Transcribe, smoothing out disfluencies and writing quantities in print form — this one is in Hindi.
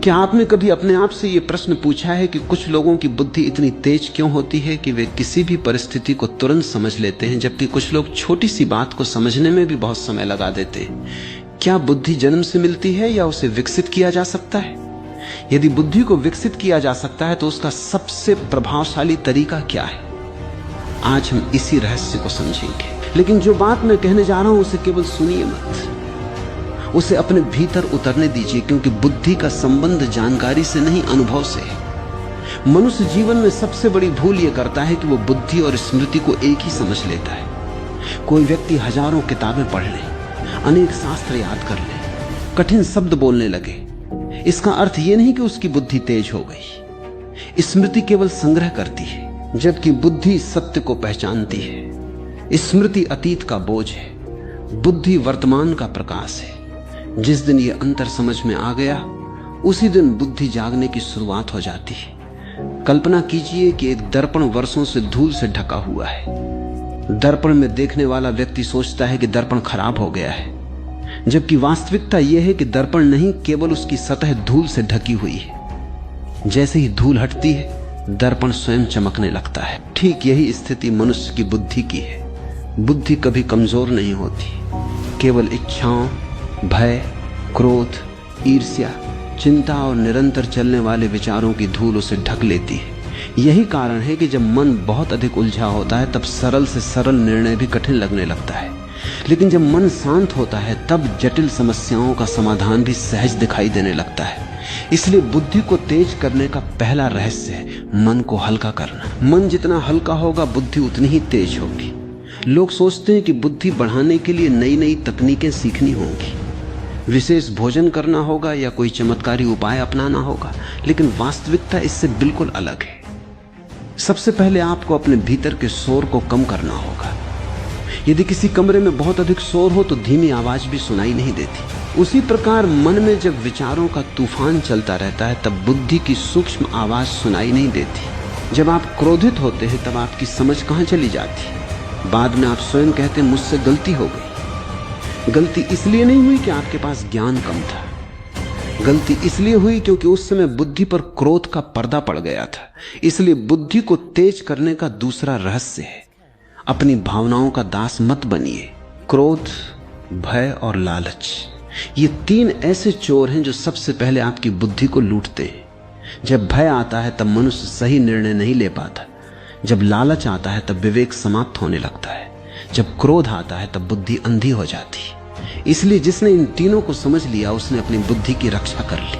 क्या आपने कभी अपने आप से यह प्रश्न पूछा है कि कुछ लोगों की बुद्धि इतनी तेज क्यों होती है कि वे किसी भी परिस्थिति को तुरंत समझ लेते हैं, जबकि कुछ लोग छोटी सी बात को समझने में भी बहुत समय लगा देते हैं? क्या बुद्धि जन्म से मिलती है या उसे विकसित किया जा सकता है? यदि बुद्धि को विकसित किया जा सकता है तो उसका सबसे प्रभावशाली तरीका क्या है? आज हम इसी रहस्य को समझेंगे। लेकिन जो बात मैं कहने जा रहा हूं उसे केवल सुनिए मत, उसे अपने भीतर उतरने दीजिए, क्योंकि बुद्धि का संबंध जानकारी से नहीं, अनुभव से है। मनुष्य जीवन में सबसे बड़ी भूल यह करता है कि वो बुद्धि और स्मृति को एक ही समझ लेता है। कोई व्यक्ति हजारों किताबें पढ़ ले, अनेक शास्त्र याद कर ले, कठिन शब्द बोलने लगे, इसका अर्थ यह नहीं कि उसकी बुद्धि तेज हो गई। स्मृति केवल संग्रह करती है, जबकि बुद्धि सत्य को पहचानती है। स्मृति अतीत का बोझ है, बुद्धि वर्तमान का प्रकाश है। जिस दिन यह अंतर समझ में आ गया, उसी दिन बुद्धि जागने की शुरुआत हो जाती है। कल्पना कीजिए कि एक दर्पण वर्षों से धूल से ढका हुआ है। दर्पण में देखने वाला व्यक्ति सोचता है कि दर्पण खराब हो गया है, जबकि वास्तविकता यह है कि दर्पण नहीं, केवल उसकी सतह धूल से ढकी हुई है। जैसे ही धूल हटती है, दर्पण स्वयं चमकने लगता है। ठीक यही स्थिति मनुष्य की बुद्धि की है। बुद्धि कभी कमजोर नहीं होती, केवल इच्छाओं, भय, क्रोध, ईर्ष्या, चिंता और निरंतर चलने वाले विचारों की धूल उसे ढक लेती है। यही कारण है कि जब मन बहुत अधिक उलझा होता है तब सरल से सरल निर्णय भी कठिन लगने लगता है, लेकिन जब मन शांत होता है तब जटिल समस्याओं का समाधान भी सहज दिखाई देने लगता है। इसलिए बुद्धि को तेज करने का पहला रहस्य है मन को हल्का करना। मन जितना हल्का होगा, बुद्धि उतनी ही तेज होगी। लोग सोचते हैं कि बुद्धि बढ़ाने के लिए नई नई तकनीकें सीखनी होंगी, विशेष भोजन करना होगा या कोई चमत्कारी उपाय अपनाना होगा, लेकिन वास्तविकता इससे बिल्कुल अलग है। सबसे पहले आपको अपने भीतर के शोर को कम करना होगा। यदि किसी कमरे में बहुत अधिक शोर हो तो धीमी आवाज भी सुनाई नहीं देती। उसी प्रकार मन में जब विचारों का तूफान चलता रहता है तब बुद्धि की सूक्ष्म आवाज सुनाई नहीं देती। जब आप क्रोधित होते हैं तब आपकी समझ कहां चली जाती? बाद में आप स्वयं कहते हैं मुझसे गलती हो गई। गलती इसलिए नहीं हुई कि आपके पास ज्ञान कम था, गलती इसलिए हुई क्योंकि उस समय बुद्धि पर क्रोध का पर्दा पड़ गया था। इसलिए बुद्धि को तेज करने का दूसरा रहस्य है, अपनी भावनाओं का दास मत बनिए। क्रोध, भय और लालच, ये तीन ऐसे चोर हैं जो सबसे पहले आपकी बुद्धि को लूटते हैं। जब भय आता है तब मनुष्य सही निर्णय नहीं ले पाता, जब लालच आता है तब विवेक समाप्त होने लगता है, जब क्रोध आता है तब बुद्धि अंधी हो जाती है। इसलिए जिसने इन तीनों को समझ लिया उसने अपनी बुद्धि की रक्षा कर ली।